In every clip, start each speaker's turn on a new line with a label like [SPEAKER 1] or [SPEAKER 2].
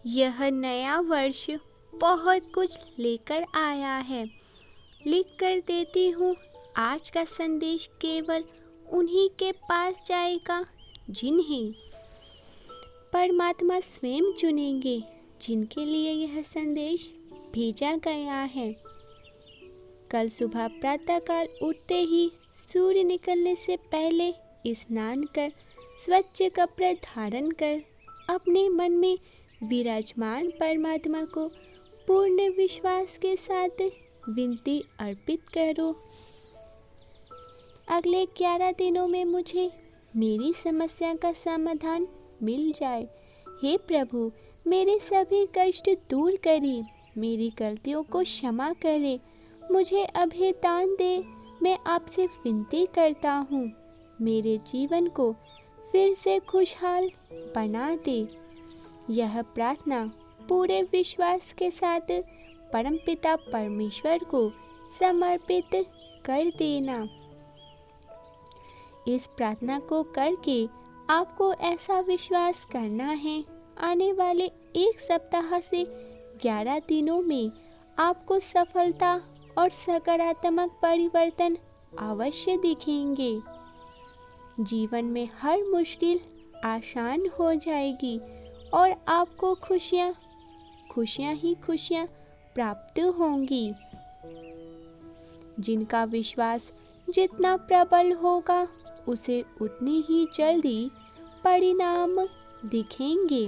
[SPEAKER 1] यह नया वर्ष बहुत कुछ लेकर आया है। लिख कर देती हूँ, आज का संदेश केवल उन्हीं के पास जाएगा जिन्हें परमात्मा स्वयं चुनेंगे, जिनके लिए यह संदेश भेजा गया है। कल सुबह प्रातःकाल उठते ही सूर्य निकलने से पहले स्नान कर स्वच्छ कपड़े धारण कर अपने मन में विराजमान परमात्मा को पूर्ण विश्वास के साथ विनती अर्पित करो। अगले 11 दिनों में मुझे मेरी समस्या का समाधान मिल जाए। हे प्रभु, मेरे सभी कष्ट दूर करें, मेरी गलतियों को क्षमा करें, मुझे अभय दान दे। मैं आपसे विनती करता हूँ, मेरे जीवन को फिर से खुशहाल बना दे। यह प्रार्थना पूरे विश्वास के साथ परमपिता परमेश्वर को समर्पित कर देना। इस प्रार्थना को करके आपको ऐसा विश्वास करना है, आने वाले 1 सप्ताह से 11 दिनों में आपको सफलता और सकारात्मक परिवर्तन अवश्य दिखेंगे। जीवन में हर मुश्किल आसान हो जाएगी और आपको खुशियाँ ही खुशियाँ प्राप्त होंगी। जिनका विश्वास जितना प्रबल होगा, उसे उतनी ही जल्दी परिणाम दिखेंगे।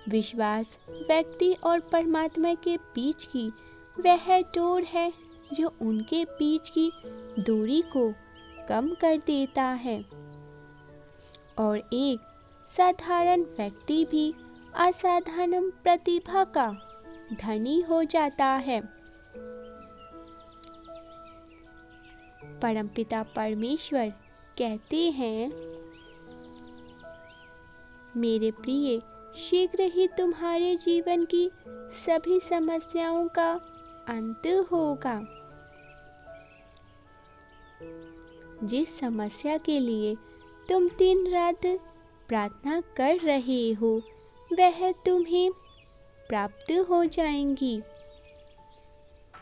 [SPEAKER 1] विश्वास व्यक्ति और परमात्मा के बीच की वह डोर है जो उनके बीच की दूरी को कम कर देता है और एक साधारण व्यक्ति भी असाधारण प्रतिभा का धनी हो जाता है। परमपिता परमेश्वर कहते हैं, मेरे प्रिय, शीघ्र ही तुम्हारे जीवन की सभी समस्याओं का अंत होगा। जिस समस्या के लिए तुम दिन रात प्रार्थना कर रहे हो, वह तुम्हें प्राप्त हो जाएंगी।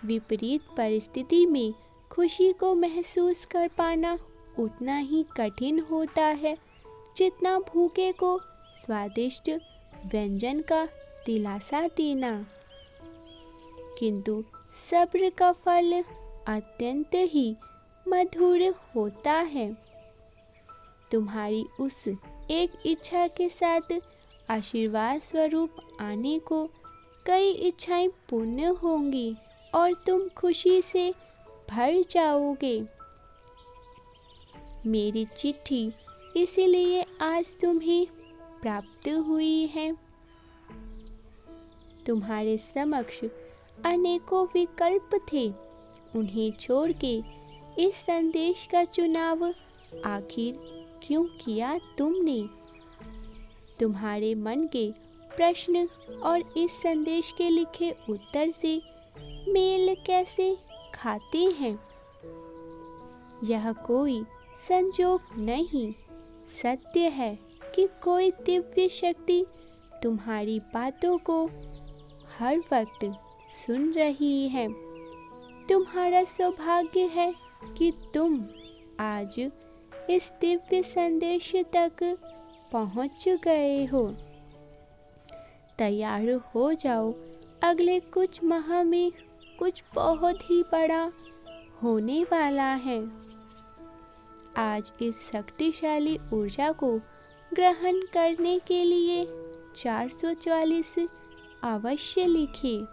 [SPEAKER 1] विपरीत परिस्थिति में खुशी को महसूस कर पाना उतना ही कठिन होता है जितना भूखे को स्वादिष्ट व्यंजन का दिलासा देना। किंतु सब्र का फल अत्यंत ही मधुर होता है। तुम्हारी उस एक इच्छा के साथ आशीर्वाद स्वरूप आने को कई इच्छाएं पूर्ण होंगी और तुम खुशी से भर जाओगे। मेरी चिट्ठी इसीलिए आज तुम्हें प्राप्त हुई है। तुम्हारे समक्ष अनेकों विकल्प थे, उन्हें छोड़ के इस संदेश का चुनाव आखिर क्यों किया तुमने? तुम्हारे मन के प्रश्न और इस संदेश के लिखे उत्तर से मेल कैसे खाते हैं? यह कोई संजोग नहीं, सत्य है कि कोई दिव्य शक्ति तुम्हारी बातों को हर वक्त सुन रही है। तुम्हारा सौभाग्य है कि तुम आज इस दिव्य संदेश तक पहुंच गए हो। तैयार हो जाओ, अगले कुछ माह में कुछ बहुत ही बड़ा होने वाला है। आज इस शक्तिशाली ऊर्जा को ग्रहण करने के लिए 444 अवश्य लिखें।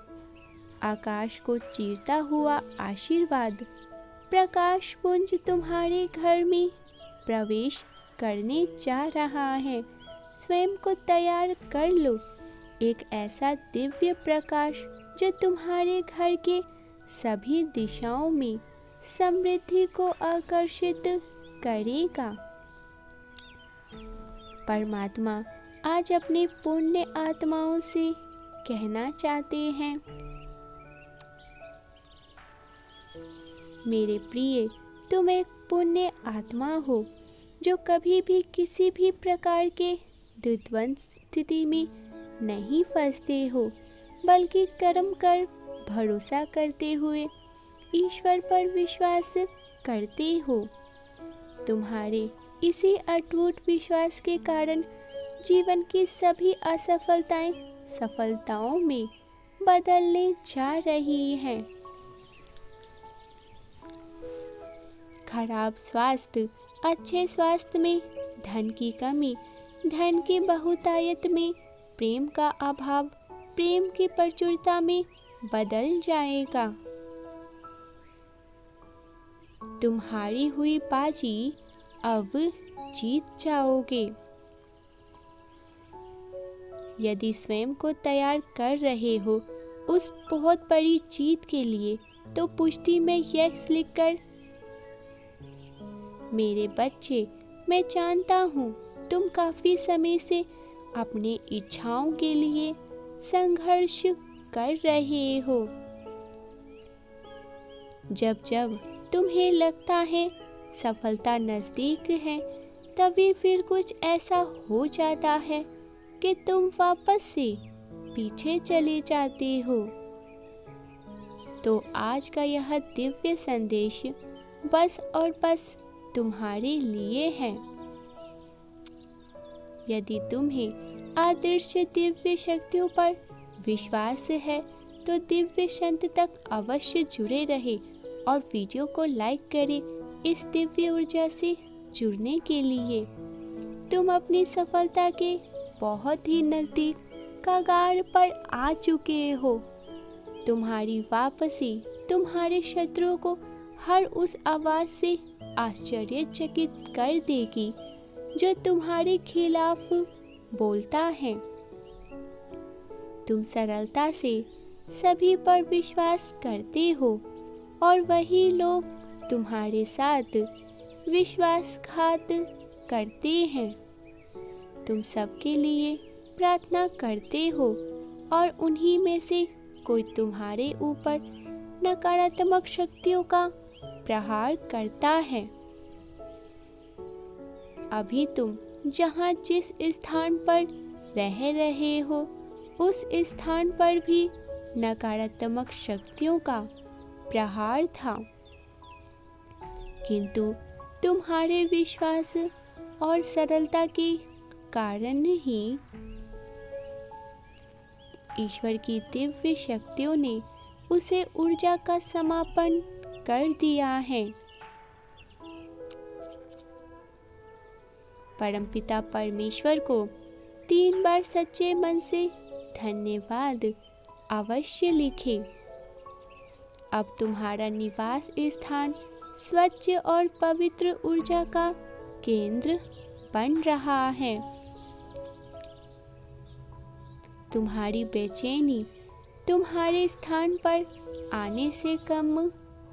[SPEAKER 1] आकाश को चीरता हुआ आशीर्वाद प्रकाश पुंज तुम्हारे घर में प्रवेश करने जा रहा है। स्वयं को तैयार कर लो, एक ऐसा दिव्य प्रकाश जो तुम्हारे घर के सभी दिशाओं में समृद्धि को आकर्षित करेगा। परमात्मा आज अपने पुण्य आत्माओं से कहना चाहते हैं, मेरे प्रिय, तुम एक पुण्य आत्मा हो जो कभी भी किसी भी प्रकार के द्वंद्व स्थिति में नहीं फंसते हो, बल्कि कर्म कर भरोसा करते हुए ईश्वर पर विश्वास करते हो। तुम्हारे इसी अटूट विश्वास के कारण जीवन की सभी असफलताएं सफलताओं में बदलने जा रही हैं। खराब स्वास्थ्य अच्छे स्वास्थ्य में, धन की कमी धन की बहुतायत में, प्रेम का अभाव प्रेम की प्रचुरता में बदल जाएगा। तुम हारी हुई बाजी अब जीत जाओगे। यदि स्वयं को तैयार कर रहे हो उस बहुत बड़ी जीत के लिए, तो पुष्टि में यस लिखकर, मेरे बच्चे, मैं जानता हूँ तुम काफी समय से अपने इच्छाओं के लिए संघर्ष कर रहे हो। जब जब तुम्हें लगता है सफलता नजदीक है, तभी फिर कुछ ऐसा हो जाता है कि तुम वापस से पीछे चले जाते हो। तो आज का यह दिव्य संदेश बस और बस तुम्हारे लिए है। यदि तुम्हें अदृश्य दिव्य शक्तियों पर विश्वास है, तो दिव्य संत तक अवश्य जुड़े रहे और वीडियो को लाइक करें इस दिव्य ऊर्जा से जुड़ने के लिए। तुम अपनी सफलता के बहुत ही नज़दीक कगार पर आ चुके हो। तुम्हारी वापसी तुम्हारे शत्रुओं को हर उस आवाज़ से आश्चर्यचकित कर देगी जो तुम्हारे खिलाफ बोलता है। तुम सरलता से सभी पर विश्वास करते हो और वही लोग तुम्हारे साथ विश्वासघात करते हैं। तुम सबके लिए प्रार्थना करते हो और उन्हीं में से कोई तुम्हारे ऊपर नकारात्मक शक्तियों का प्रहार करता है। अभी तुम जहाँ जिस स्थान पर रह रहे हो, उस स्थान पर भी नकारात्मक शक्तियों का प्रहार था, किंतु तुम्हारे विश्वास और सरलता के कारण ही ईश्वर की दिव्य शक्तियों ने उसे ऊर्जा का समापन कर दिया है। परमपिता परमेश्वर को 3 बार सच्चे मन से धन्यवाद अवश्य लिखें। अब तुम्हारा निवास स्थान स्वच्छ और पवित्र ऊर्जा का केंद्र बन रहा है। तुम्हारी बेचैनी तुम्हारे स्थान पर आने से कम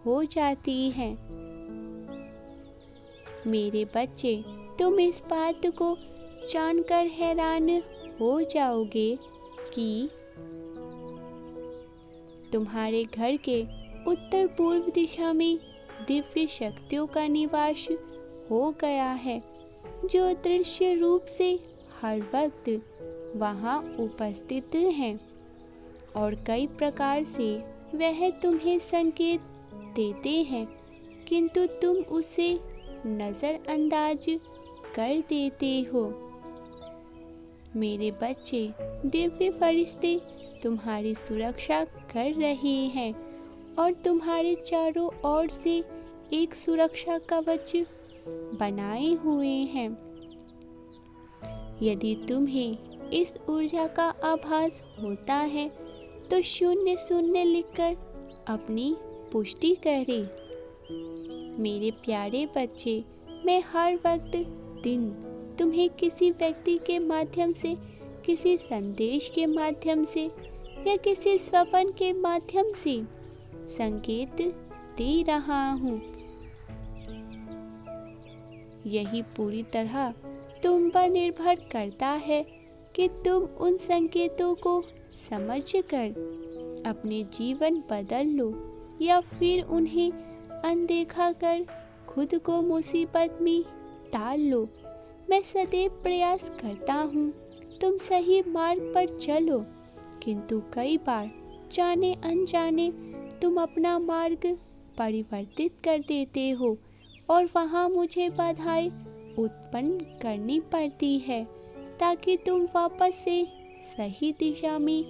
[SPEAKER 1] हो जाती है। मेरे बच्चे, तुम इस बात को जानकर हैरान हो जाओगे कि तुम्हारे घर के उत्तर पूर्व दिशा में दिव्य शक्तियों का निवास हो गया है, जो दृश्य रूप से हर वक्त वहाँ उपस्थित हैं और कई प्रकार से वह तुम्हें संकेत देते हैं, किंतु तुम उसे नज़रअंदाज कर देते हो। मेरे बच्चे, दिव्य फरिश्ते तुम्हारी सुरक्षा कर रहे हैं और तुम्हारे चारों ओर से एक सुरक्षा कवच बनाए हुए हैं। यदि तुम्हें इस ऊर्जा का आभास होता है, तो 0 लिखकर अपनी पुष्टि करें। मेरे प्यारे बच्चे, मैं हर वक्त दिन तुम्हें किसी व्यक्ति के माध्यम से, किसी संदेश के माध्यम से या किसी स्वप्न के माध्यम से संकेत दे रहा हूँ। यही पूरी तरह तुम पर निर्भर करता है कि तुम उन संकेतों को समझकर अपने जीवन बदल लो या फिर उन्हें अनदेखा कर खुद को मुसीबत में डाल लो। मैं सदैव प्रयास करता हूँ तुम सही मार्ग पर चलो, किंतु कई बार जाने अनजाने तुम अपना मार्ग परिवर्तित कर देते हो और वहाँ मुझे बाधाएं उत्पन्न करनी पड़ती है ताकि तुम वापस से सही दिशा में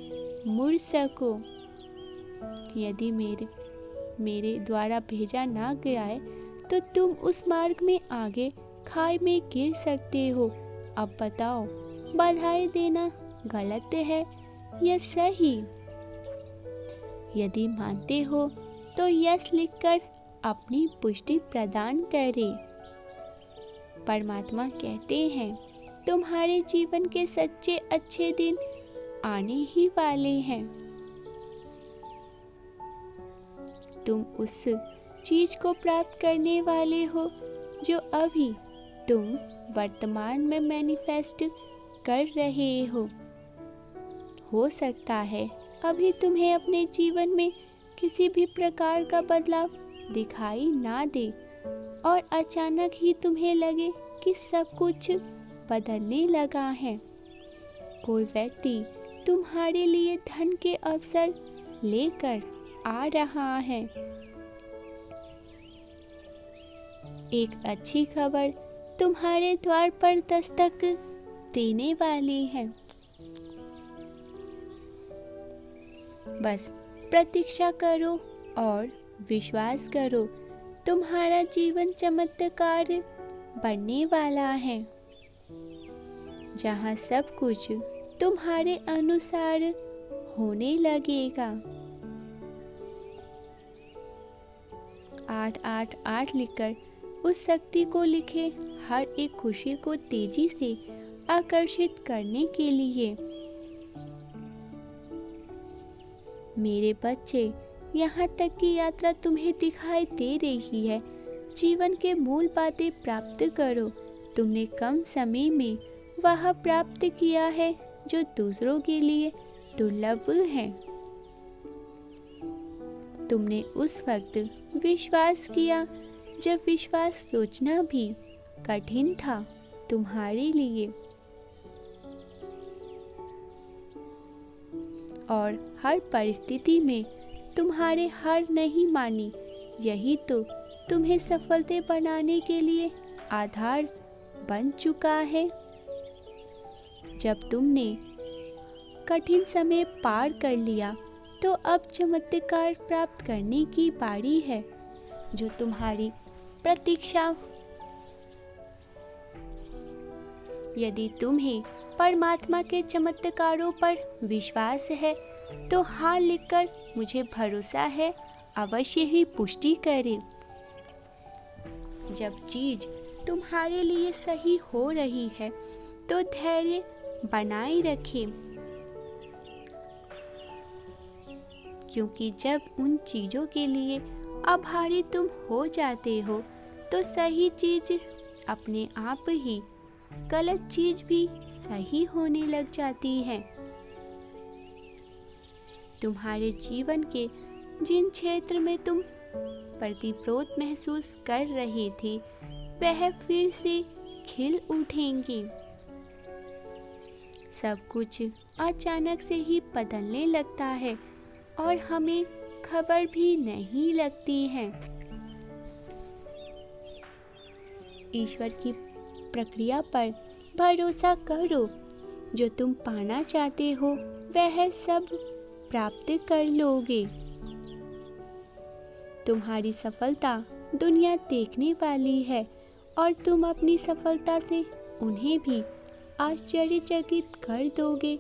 [SPEAKER 1] मुड़ सको। यदि मेरे द्वारा भेजा ना गया है तो तुम उस मार्ग में आगे खाई में गिर सकते हो। अब बताओ, बाधाएं देना गलत है या सही? यदि मानते हो तो यस लिखकर अपनी पुष्टि प्रदान करें। परमात्मा कहते हैं तुम्हारे जीवन के सच्चे अच्छे दिन आने ही वाले हैं। तुम उस चीज को प्राप्त करने वाले हो जो अभी तुम वर्तमान में मैनिफेस्ट कर रहे हो सकता है अभी तुम्हें अपने जीवन में किसी भी प्रकार का बदलाव दिखाई ना दे और अचानक ही तुम्हें लगे कि सब कुछ बदलने लगा है। कोई व्यक्ति तुम्हारे लिए धन के अवसर लेकर आ रहा है। एक अच्छी खबर तुम्हारे द्वार पर दस्तक देने वाली है। बस प्रतीक्षा करो और विश्वास करो, तुम्हारा जीवन चमत्कार बनने वाला है, जहाँ सब कुछ तुम्हारे अनुसार होने लगेगा। 888 लिखकर उस शक्ति को लिखे हर एक खुशी को तेजी से आकर्षित करने के लिए। मेरे बच्चे, यहाँ तक की यात्रा तुम्हें दिखाई दे रही है। जीवन के मूल बातें प्राप्त करो। तुमने कम समय में वह प्राप्त किया है जो दूसरों के लिए दुर्लभ है। तुमने उस वक्त विश्वास किया जब विश्वास सोचना भी कठिन था तुम्हारे लिए, और हर परिस्थिति में तुम्हारे हार नहीं मानी। यही तो तुम्हें सफलता बनाने के लिए आधार बन चुका है। जब तुमने कठिन समय पार कर लिया तो अब चमत्कार प्राप्त करने की बारी है जो तुम्हारी प्रतीक्षा। यदि तुम्हें परमात्मा के चमत्कारों पर विश्वास है तो हाँ लिखकर मुझे भरोसा है अवश्य ही पुष्टि करें। जब चीज तुम्हारे लिए सही हो रही है तो धैर्य बनाए रखें, क्योंकि जब उन चीजों के लिए आभारी तुम हो जाते हो तो सही चीज अपने आप ही गलत चीज भी सही होने लग जाती है। तुम्हारे जीवन के जिन क्षेत्र में तुम प्रतिरोध महसूस कर रहे थे वह फिर से खिल उठेंगे। सब कुछ अचानक से ही बदलने लगता है और हमें खबर भी नहीं लगती है। ईश्वर की प्रक्रिया पर भरोसा करो। जो तुम पाना चाहते हो वह सब प्राप्त कर लोगे। तुम्हारी सफलता दुनिया देखने वाली है और तुम अपनी सफलता से उन्हें भी आश्चर्यचकित कर दोगे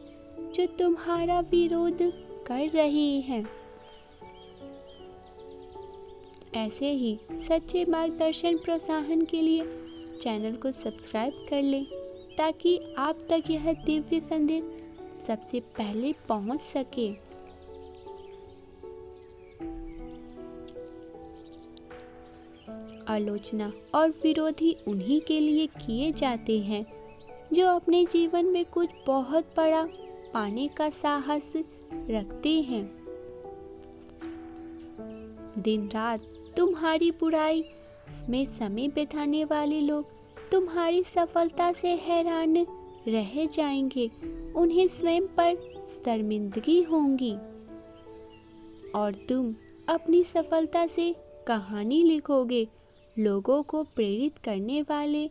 [SPEAKER 1] जो तुम्हारा विरोध कर रहे हैं। ऐसे ही सच्चे मार्गदर्शन प्रोत्साहन के लिए चैनल को सब्सक्राइब कर लें ताकि आप तक यह दिव्य संदेश सबसे पहले पहुंच सके। आलोचना और विरोधी उन्हीं के लिए किए जाते हैं जो अपने जीवन में कुछ बहुत बड़ा पाने का साहस रखते हैं। दिन रात तुम्हारी बुराई में समय बिताने वाले लोग तुम्हारी सफलता से हैरान रह जाएंगे, उन्हें स्वयं पर शर्मिंदगी होगी और तुम अपनी सफलता से कहानी लिखोगे। लोगों को प्रेरित करने वाले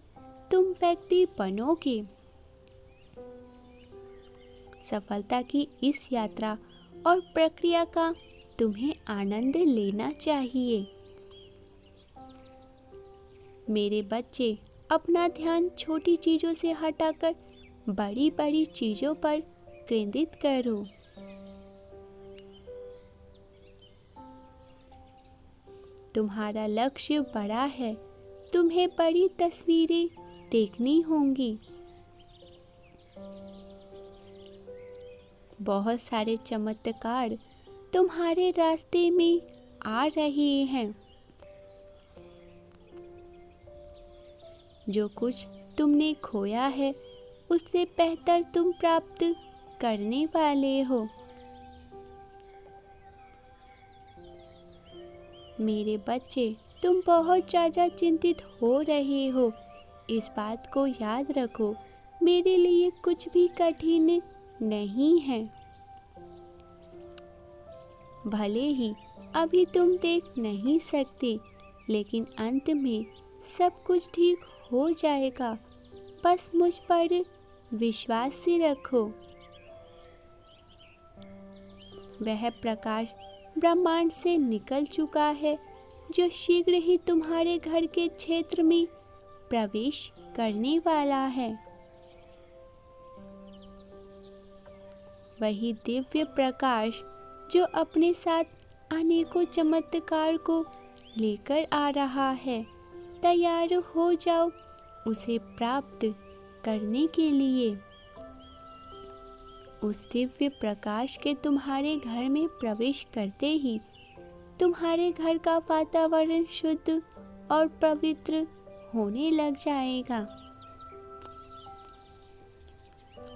[SPEAKER 1] तुम व्यक्ति बनोगे। सफलता की इस यात्रा और प्रक्रिया का तुम्हें आनंद लेना चाहिए। मेरे बच्चे, अपना ध्यान छोटी चीजों से हटाकर बड़ी बड़ी चीजों पर केंद्रित करो। तुम्हारा लक्ष्य बड़ा है, तुम्हें बड़ी तस्वीरें देखनी होंगी। बहुत सारे चमत्कार तुम्हारे रास्ते में आ रहे हैं। जो कुछ तुमने खोया है, उससे बेहतर तुम प्राप्त करने वाले हो। मेरे बच्चे, तुम बहुत ज़्यादा चिंतित हो रहे हो। इस बात को याद रखो, मेरे लिए कुछ भी कठिन नहीं है। भले ही अभी तुम देख नहीं सकते, लेकिन अंत में सब कुछ ठीक हो जाएगा। बस मुझ पर विश्वास से रखो। वह प्रकाश ब्रह्मांड से निकल चुका है, जो शीघ्र ही तुम्हारे घर के क्षेत्र में प्रवेश करने वाला है। वही दिव्य प्रकाश जो अपने साथ अनेकों चमत्कार को लेकर आ रहा है। तैयार हो जाओ उसे प्राप्त करने के लिए। उस दिव्य प्रकाश के तुम्हारे घर में प्रवेश करते ही तुम्हारे घर का वातावरण शुद्ध और पवित्र होने लग जाएगा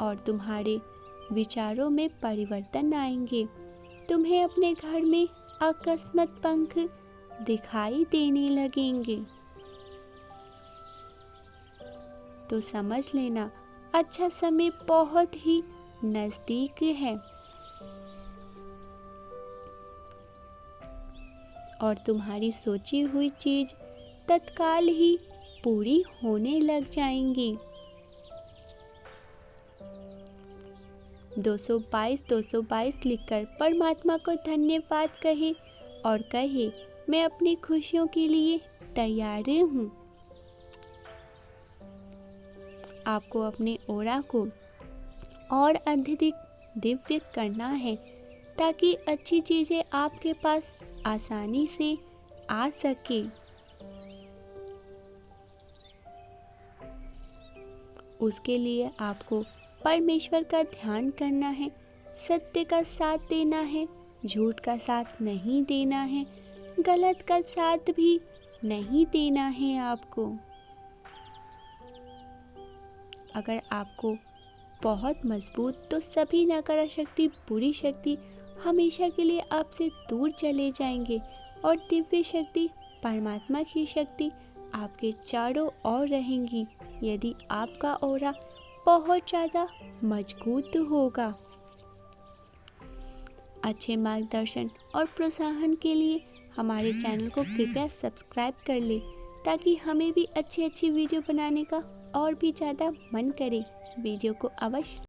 [SPEAKER 1] और तुम्हारे विचारों में परिवर्तन आएंगे। तुम्हें अपने घर में अकस्मात पंख दिखाई देने लगेंगे। तो समझ लेना, अच्छा समय बहुत ही नजदीक है और तुम्हारी सोची हुई चीज तत्काल ही पूरी होने लग जाएंगी। 222 लिखकर परमात्मा को धन्यवाद कहे और कहे, मैं अपनी खुशियों के लिए तैयार हूँ। आपको अपने ऑरा को और अधिक दिव्य करना है ताकि अच्छी चीजें आपके पास आसानी से आ सके। उसके लिए आपको परमेश्वर का ध्यान करना है, सत्य का साथ देना है, झूठ का साथ नहीं देना है, गलत का साथ भी नहीं देना है आपको। अगर आपको बहुत मजबूत, तो सभी नकारात्मक शक्ति, बुरी शक्ति हमेशा के लिए आपसे दूर चले जाएंगे और दिव्य शक्ति, परमात्मा की शक्ति आपके चारों ओर रहेंगी यदि आपका ऑरा बहुत ज़्यादा मजबूत होगा। अच्छे मार्गदर्शन और प्रोत्साहन के लिए हमारे चैनल को कृपया सब्सक्राइब कर ले ताकि हमें भी अच्छी वीडियो बनाने का और भी ज़्यादा मन करे। वीडियो को अवश्य